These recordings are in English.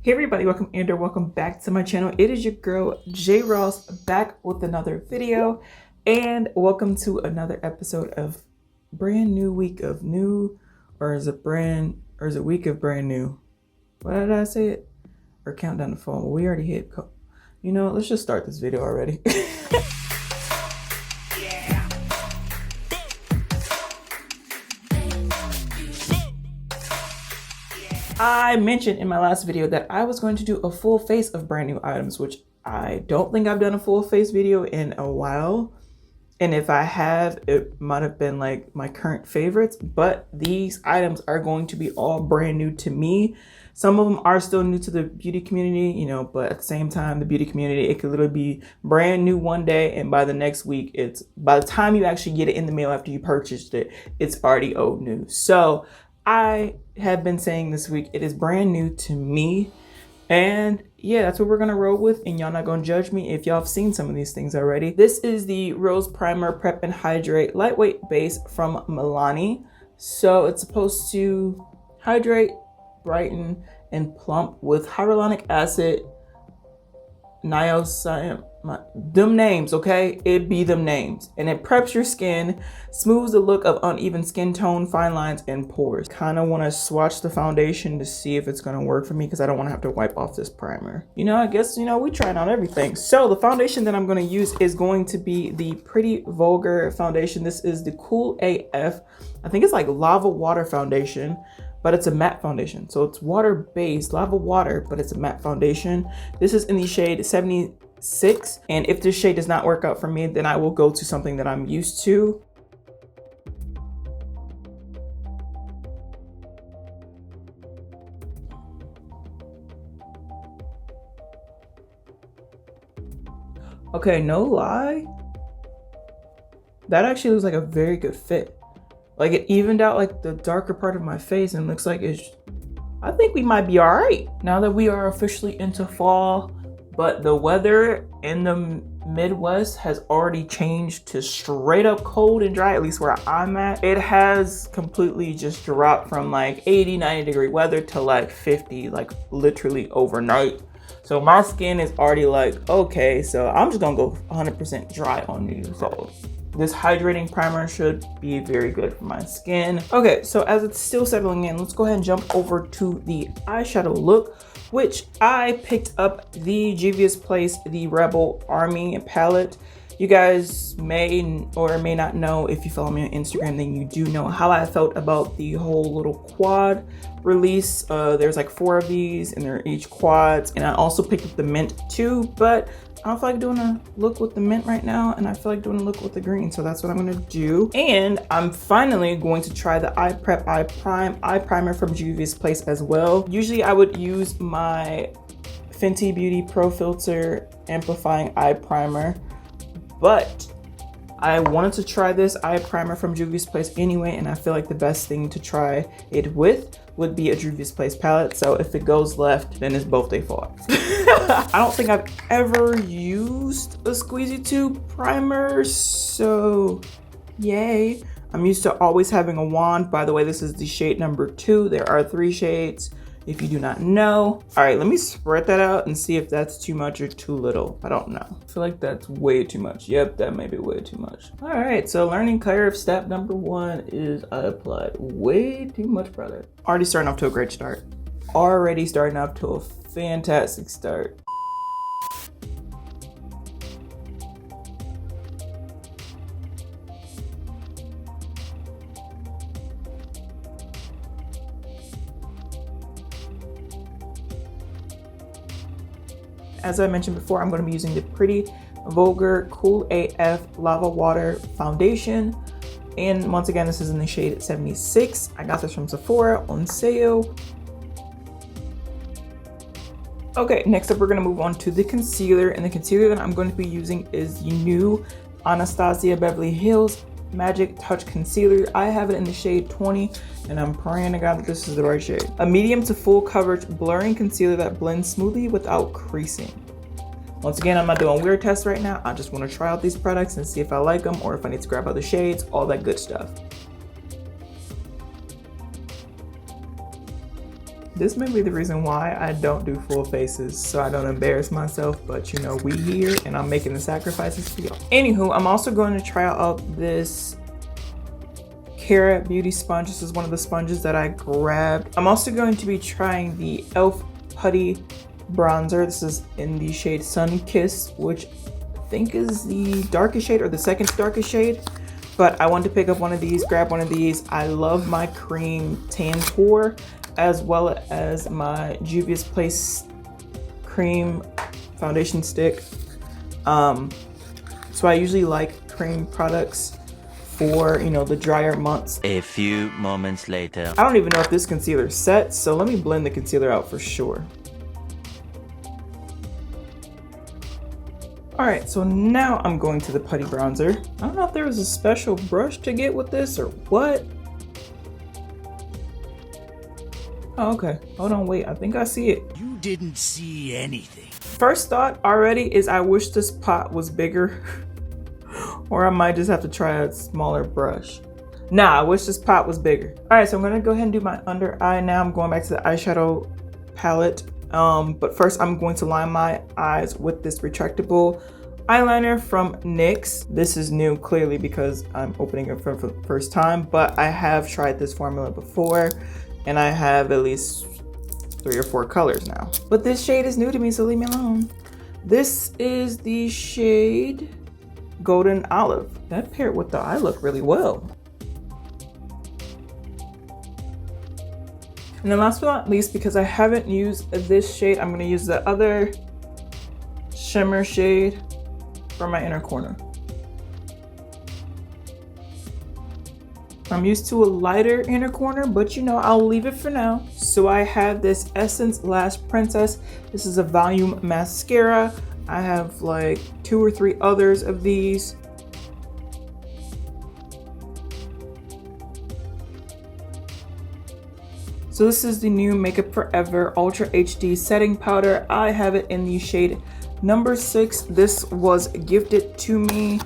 Hey everybody, welcome and or welcome back to my channel. It is your girl J Ross back with another video, and welcome to another episode of brand new week of new, or is it week of brand new? What did I say it? Or countdown the phone? Well, we already hit. You know, let's just start this video already. I mentioned in my last video that I was going to do a full face of brand new items, which I don't think I've done a full face video in a while. And if I have, it might have been like my current favorites, but these items are going to be all brand new to me. Some of them are still new to the beauty community, you know, but at the same time, the beauty community, it could literally be brand new one day, and by the next week, by the time you actually get it in the mail after you purchased it, it's already old news. So I have been saying this week, it is brand new to me. And yeah, that's what we're gonna roll with. And y'all not gonna judge me if y'all have seen some of these things already. This is the Rose Primer Prep and Hydrate Lightweight Base from Milani. So it's supposed to hydrate, brighten, and plump with hyaluronic acid, niacinamide, them names, okay? It be them names. And it preps your skin, smooths the look of uneven skin tone, fine lines, and pores. Kind of want to swatch the foundation to see if it's going to work for me, because I don't want to have to wipe off this primer. You know, I guess, you know, we tried out everything. So the foundation that I'm going to use is going to be the Pretty Vulgar foundation. This is the Cool AF. I think it's like lava water foundation, but it's a matte foundation. So it's water-based, lava water, but it's a matte foundation. This is in the shade 76. And if this shade does not work out for me, then I will go to something that I'm used to. Okay, no lie. That actually looks like a very good fit. Like it evened out like the darker part of my face, and looks like I think we might be all right now that we are officially into fall. But the weather in the Midwest has already changed to straight up cold and dry, at least where I'm at. It has completely just dropped from like 80, 90 degree weather to like 50, like literally overnight. So my skin is already like, okay, so I'm just gonna go 100% dry on you. So this hydrating primer should be very good for my skin. Okay, so as it's still settling in, let's go ahead and jump over to the eyeshadow look, which I picked up the Juvia's Place, the Rebel Army palette. You guys may or may not know, if you follow me on Instagram, then you do know how I felt about the whole little quad release. There's like 4 of these and they're each quads. And I also picked up the mint too, but I don't feel like doing a look with the mint right now, and I feel like doing a look with the green, so that's what I'm gonna do. And I'm finally going to try the Eye Prep Eye Primer from Juvia's Place as well. Usually I would use my Fenty Beauty Pro Filter Amplifying Eye Primer, but I wanted to try this eye primer from Juvia's Place anyway, and I feel like the best thing to try it with would be a Juvia's Place palette. So if it goes left, then it's both their fault. I don't think I've ever used a squeezy tube primer, so yay. I'm used to always having a wand. By the way, this is the shade number 2. There are 3 shades, if you do not know. All right, let me spread that out and see if that's too much or too little. I don't know. I feel like that's way too much. Yep, that may be way too much. All right, so learning curve step number 1 is I applied way too much product. Already starting off to a great start. Already starting off to a fantastic start. As I mentioned before, I'm going to be using the Pretty Vulgar Cool AF Lava Water Foundation. And once again, this is in the shade 76. I got this from Sephora on sale. Okay, next up we're going to move on to the concealer. And the concealer that I'm going to be using is the new Anastasia Beverly Hills Magic Touch Concealer. I have it in the shade 20, and I'm praying to God that this is the right shade. A medium to full coverage blurring concealer that blends smoothly without creasing. Once again, I'm not doing weird tests right now. I just want to try out these products and see if I like them or if I need to grab other shades, all that good stuff. This may be the reason why I don't do full faces, so I don't embarrass myself, but you know, we here and I'm making the sacrifices for y'all. Anywho, I'm also going to try out this Cara Beauty sponge. This is one of the sponges that I grabbed. I'm also going to be trying the E.L.F. Putty bronzer. This is in the shade Sun Kiss, which I think is the darkest shade or the second darkest shade. But I wanted to pick up one of these, grab one of these. I love my cream tan core, as well as my Juvia's Place cream foundation stick. So I usually like cream products for, you know, the drier months. A few moments later. I don't even know if this concealer sets, so let me blend the concealer out for sure. All right, so now I'm going to the Putty bronzer. I don't know if there was a special brush to get with this or what. Oh, okay, hold on, wait, I think I see it. You didn't see anything. First thought already is I wish this pot was bigger or I might just have to try a smaller brush. Nah, I wish this pot was bigger. All right, so I'm gonna go ahead and do my under eye now. I'm going back to the eyeshadow palette. But first I'm going to line my eyes with this retractable eyeliner from NYX. This is new clearly because I'm opening it for the first time, but I have tried this formula before and I have at least 3 or 4 colors now. But this shade is new to me, so leave me alone. This is the shade Golden Olive. That paired with the eye look really well. And then last but not least, because I haven't used this shade, I'm gonna use the other shimmer shade for my inner corner. I'm used to a lighter inner corner, but you know, I'll leave it for now. So I have this Essence Lash Princess. This is a volume mascara. I have like 2 or 3 others of these. So this is the new Makeup Forever Ultra HD Setting Powder. I have it in the shade number 6. This was gifted to me.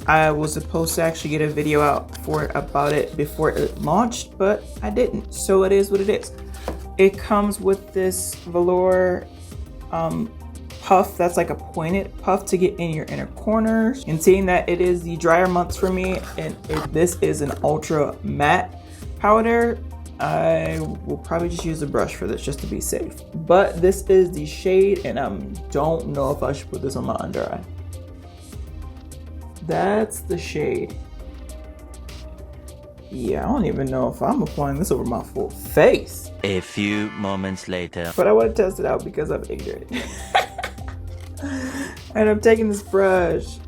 I was supposed to actually get a video out for it about it before it launched, but I didn't. So it is what it is. It comes with this velour puff that's like a pointed puff to get in your inner corners. And seeing that it is the drier months for me and this is an ultra matte powder, I will probably just use a brush for this just to be safe. But this is the shade and I don't know if I should put this on my under eye. That's the shade. Yeah, I don't even know if I'm applying this over my full face. A few moments later. But I want to test it out because I'm ignorant. And I'm taking this brush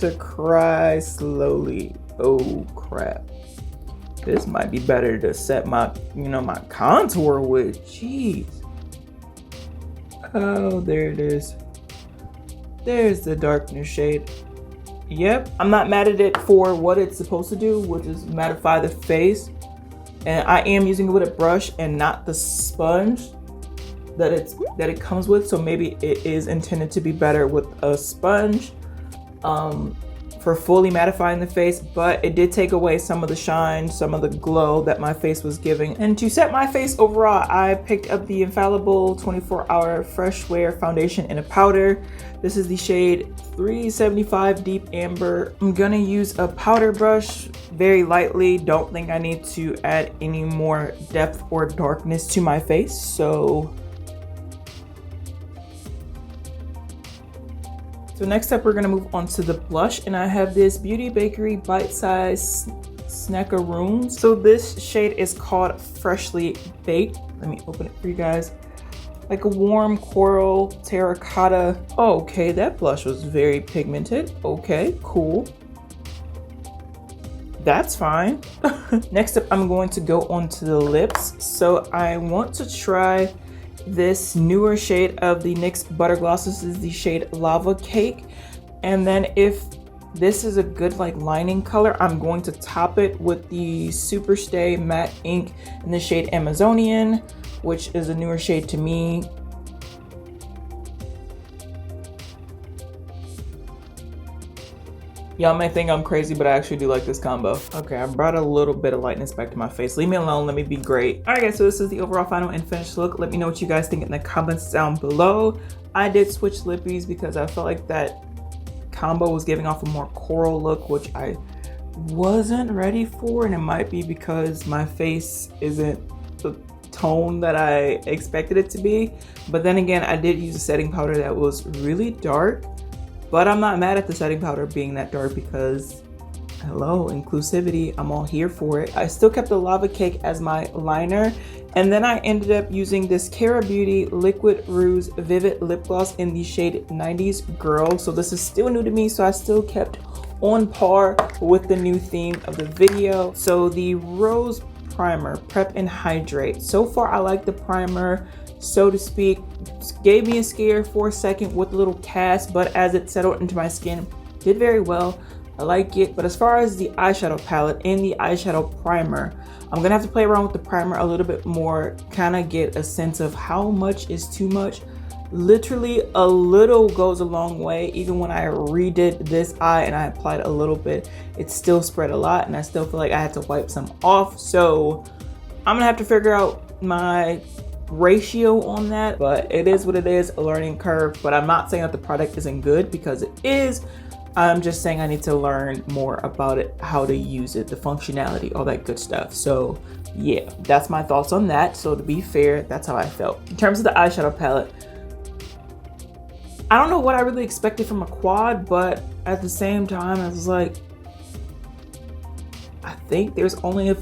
to cry slowly. Oh crap. This might be better to set my, you know, my contour with. Jeez. Oh, there it is. There's the darkness shade. Yep, I'm not mad at it for what it's supposed to do, which is mattify the face. And I am using it with a brush and not the sponge that it comes with. So maybe it is intended to be better with a sponge. For fully mattifying the face, but it did take away some of the shine, some of the glow that my face was giving. And to set my face overall, I picked up the Infallible 24-Hour Fresh Wear Foundation in a powder. This is the shade 375 Deep Amber. I'm gonna use a powder brush very lightly. Don't think I need to add any more depth or darkness to my face, so next up, we're gonna move on to the blush, and I have this Beauty Bakerie Bite Size Smackaroons. So this shade is called Freshly Baked. Let me open it for you guys. Like a warm coral terracotta. Okay, that blush was very pigmented. Okay, cool. That's fine. Next up, I'm going to go onto the lips. So I want to try this newer shade of the NYX Butter Gloss. This is the shade Lava Cake. And then if this is a good like lining color, I'm going to top it with the Superstay Matte Ink in the shade Amazonian, which is a newer shade to me. Y'all may think I'm crazy, but I actually do like this combo. Okay, I brought a little bit of lightness back to my face. Leave me alone, let me be great. All right guys, so this is the overall final and finished look. Let me know what you guys think in the comments down below. I did switch lippies because I felt like that combo was giving off a more coral look, which I wasn't ready for, and it might be because my face isn't the tone that I expected it to be. But then again, I did use a setting powder that was really dark, but I'm not mad at the setting powder being that dark because hello, inclusivity, I'm all here for it. I still kept the lava cake as my liner, and then I ended up using this Cara Beauty Liquid Rouge Vivid Lip Gloss in the shade 90s Girl. So this is still new to me, so I still kept on par with the new theme of the video. So the Rose Primer, Prep and Hydrate. So far, I like the primer, so to speak. Gave me a scare for a second with a little cast, but as it settled into my skin, did very well. I like it. But as far as the eyeshadow palette and the eyeshadow primer, I'm gonna have to play around with the primer a little bit more, kind of get a sense of how much is too much. Literally a little goes a long way. Even when I redid this eye and I applied a little bit, it still spread a lot, and I still feel like I had to wipe some off. So I'm gonna have to figure out my ratio on that, but it is what it is, a learning curve. But I'm not saying that the product isn't good, because it is. I'm just saying I need to learn more about it, how to use it, the functionality, all that good stuff. So yeah, that's my thoughts on that. So to be fair, that's how I felt. In terms of the eyeshadow palette, I don't know what I really expected from a quad, but at the same time, I was like, I think there's only a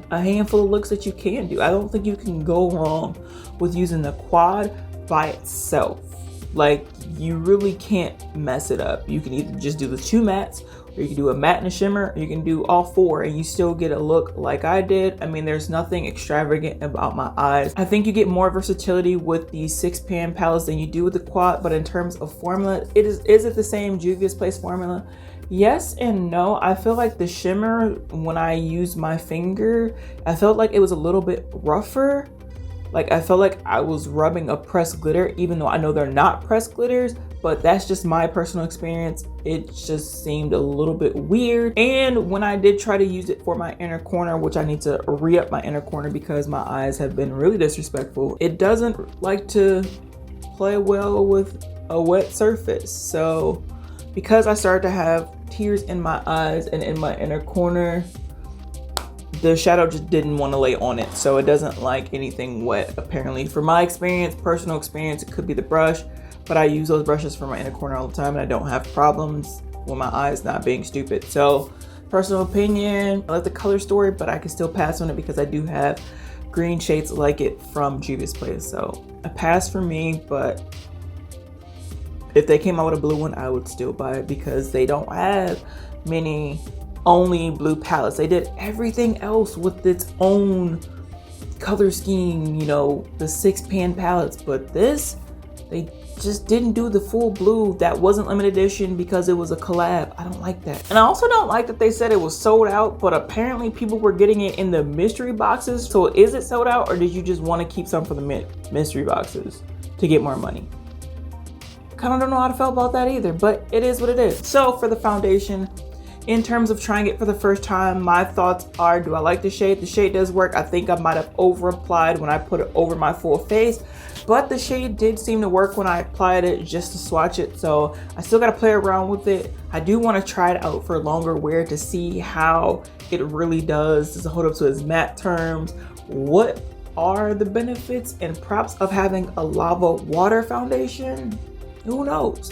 handful of looks that you can do. I don't think you can go wrong with using the quad by itself. Like, you really can't mess it up. You can either just do the 2 mattes, or you can do a matte and a shimmer, or you can do all 4 and you still get a look like I did. I mean, there's nothing extravagant about my eyes. I think you get more versatility with the 6-pan palettes than you do with the quad, but in terms of formula, is it the same Juvia's Place formula? Yes and no. I feel like the shimmer, when I used my finger, I felt like it was a little bit rougher. Like, I felt like I was rubbing a pressed glitter, even though I know they're not pressed glitters, but that's just my personal experience. It just seemed a little bit weird. And when I did try to use it for my inner corner, which I need to re-up my inner corner because my eyes have been really disrespectful, it doesn't like to play well with a wet surface. So because I started to have tears in my eyes and in my inner corner, the shadow just didn't want to lay on it. So it doesn't like anything wet, apparently. For my experience, personal experience, it could be the brush, but I use those brushes for my inner corner all the time and I don't have problems with my eyes not being stupid. So personal opinion, I like the color story, but I can still pass on it because I do have green shades like it from Juvia's Place. So a pass for me, but if they came out with a blue one, I would still buy it because they don't have many only blue palettes. They did everything else with its own color scheme, you know, the 6-pan palettes, but this, they just didn't do the full blue. That wasn't limited edition because it was a collab. I don't like that. And I also don't like that they said it was sold out, but apparently people were getting it in the mystery boxes. So is it sold out, or did you just want to keep some for the mystery boxes to get more money? Kind of don't know how to feel about that either, but it is what it is. So for the foundation, in terms of trying it for the first time, my thoughts are, do I like the shade? The shade does work. I think I might have over applied when I put it over my full face, but the shade did seem to work when I applied it just to swatch it. So I still got to play around with it. I do want to try it out for longer wear to see how it really does. Does it hold up to its matte terms? What are the benefits and props of having a lava water foundation? Who knows?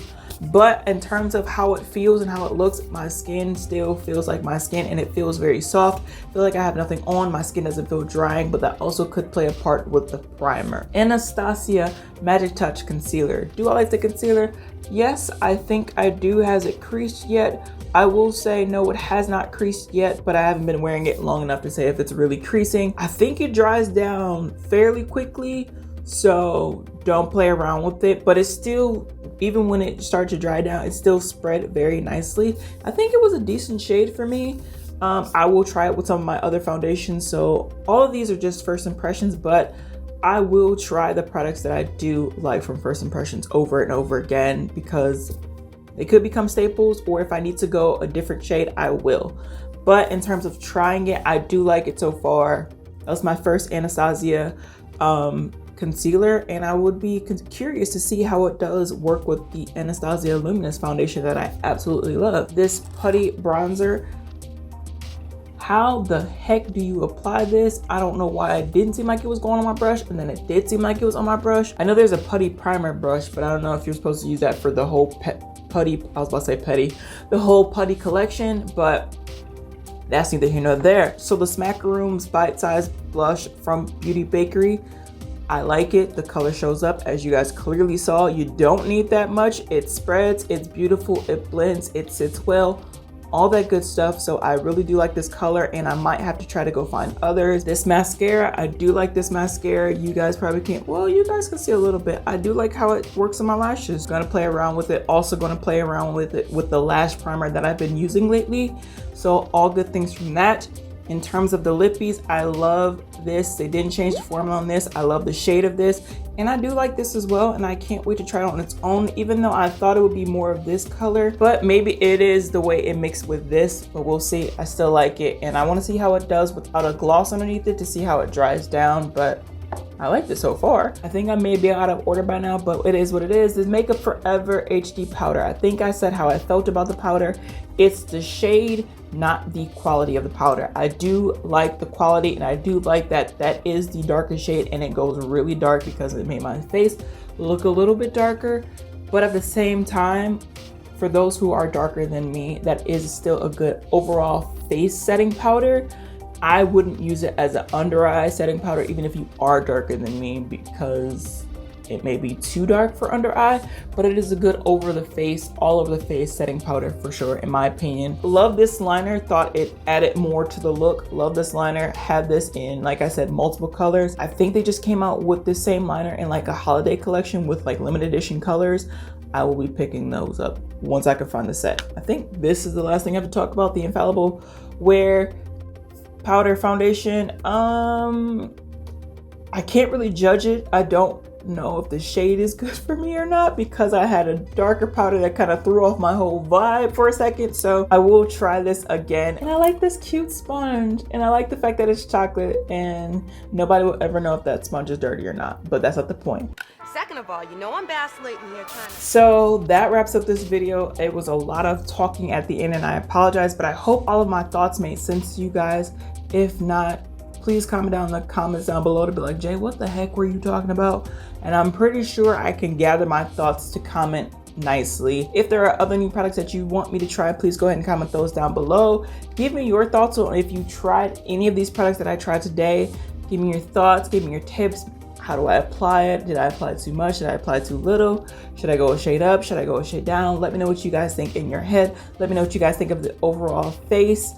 But in terms of how it feels and how it looks, my skin still feels like my skin, and it feels very soft. I feel like I have nothing on. My skin doesn't feel drying, but that also could play a part with the primer. Anastasia Magic Touch Concealer. Do I like the concealer? Yes, I think I do. Has it creased yet? I will say no, it has not creased yet, but I haven't been wearing it long enough to say if it's really creasing. I think it dries down fairly quickly, so don't play around with it, but it's still, even when it started to dry down, it still spread very nicely. I think it was a decent shade for me. I will try it with some of my other foundations. So all of these are just first impressions, but I will try the products that I do like from first impressions over and over again because They could become staples, or if I need to go a different shade, I will. But in terms of trying it, I do like it so far. That was my first Anastasia concealer, and I would be curious to see how it does work with the Anastasia Luminous foundation that I absolutely love. This Putty bronzer, how the heck do you apply this? I don't know why it didn't seem like it was going on my brush, and then it did seem like it was on my brush. I know there's a Putty primer brush, but I don't know if you're supposed to use that for the whole Putty, I was about to say Petty, the whole Putty collection, but that's neither here nor there. So the Smackaroons bite-sized blush from Bakerie, I like it. The color shows up, as you guys clearly saw. You don't need that much. It spreads, it's beautiful, it blends, it sits well, all that good stuff. So I really do like this color, and I might have to try to go find others. This mascara, I do like this mascara. You guys probably can't, well, you guys can see a little bit. I do like how it works on my lashes. Gonna play around with it. Also gonna play around with it with the lash primer that I've been using lately. So all good things from that. In terms of the lippies, I love this. They didn't change the formula on this. I love the shade of this, and I do like this as well, and I can't wait to try it on its own, even though I thought it would be more of this color, but maybe it is the way it mixed with this, but we'll see. I still like it, and I want to see how it does without a gloss underneath it to see how it dries down, but I like this so far. I think I may be out of order by now, but it is what it is. This Makeup Forever HD powder. I think I said how I felt about the powder. It's the shade, not the quality of the powder. I do like the quality, and I do like that that is the darkest shade, and it goes really dark because it made my face look a little bit darker. But at the same time, for those who are darker than me, that is still a good overall face setting powder. I wouldn't use it as an under eye setting powder, even if you are darker than me, because it may be too dark for under eye, but it is a good over the face, all over the face setting powder for sure, in my opinion. Love this liner, thought it added more to the look. Love this liner, had this in, like I said, multiple colors. I think they just came out with the same liner in like a holiday collection with like limited edition colors. I will be picking those up once I can find the set. I think this is the last thing I have to talk about, the Infallible Wear powder foundation. I can't really judge it. I don't know if the shade is good for me or not, because I had a darker powder that kind of threw off my whole vibe for a second. So I will try this again. And I like this cute sponge, and I like the fact that it's chocolate, and nobody will ever know if that sponge is dirty or not, but that's not the point. Second of all, you know I'm vacillating here trying to... So that wraps up this video. It was a lot of talking at the end, and I apologize, but I hope all of my thoughts made sense to you guys. If not, please comment down in the comments down below to be like, Jay, what the heck were you talking about? And I'm pretty sure I can gather my thoughts to comment nicely. If there are other new products that you want me to try, please go ahead and comment those down below. Give me your thoughts on if you tried any of these products that I tried today. Give me your thoughts, give me your tips. How do I apply it? Did I apply too much? Did I apply too little? Should I go a shade up? Should I go a shade down? Let me know what you guys think in your head. Let me know what you guys think of the overall face.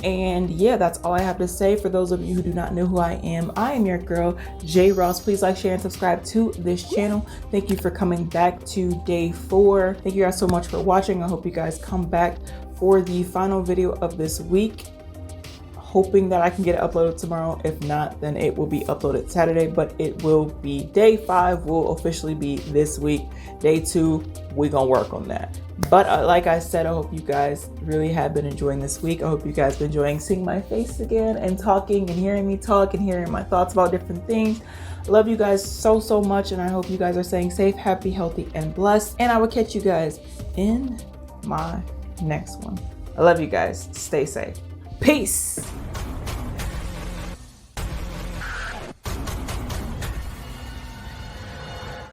And yeah, that's all I have to say. For those of you who do not know who I am your girl, J Ross. Please like, share, and subscribe to this channel. Thank you for coming back to day 4. Thank you guys so much for watching. I hope you guys come back for the final video of this week. Hoping that I can get it uploaded tomorrow. If not, then it will be uploaded Saturday, but it will be day 5 will officially be this week. Day 2, we're gonna work on that. But like I said, I hope you guys really have been enjoying this week. I hope you guys been enjoying seeing my face again and talking and hearing me talk and hearing my thoughts about different things. I love you guys so, so much, and I hope you guys are staying safe, happy, healthy, and blessed. And I will catch you guys in my next one. I love you guys. Stay safe. Peace.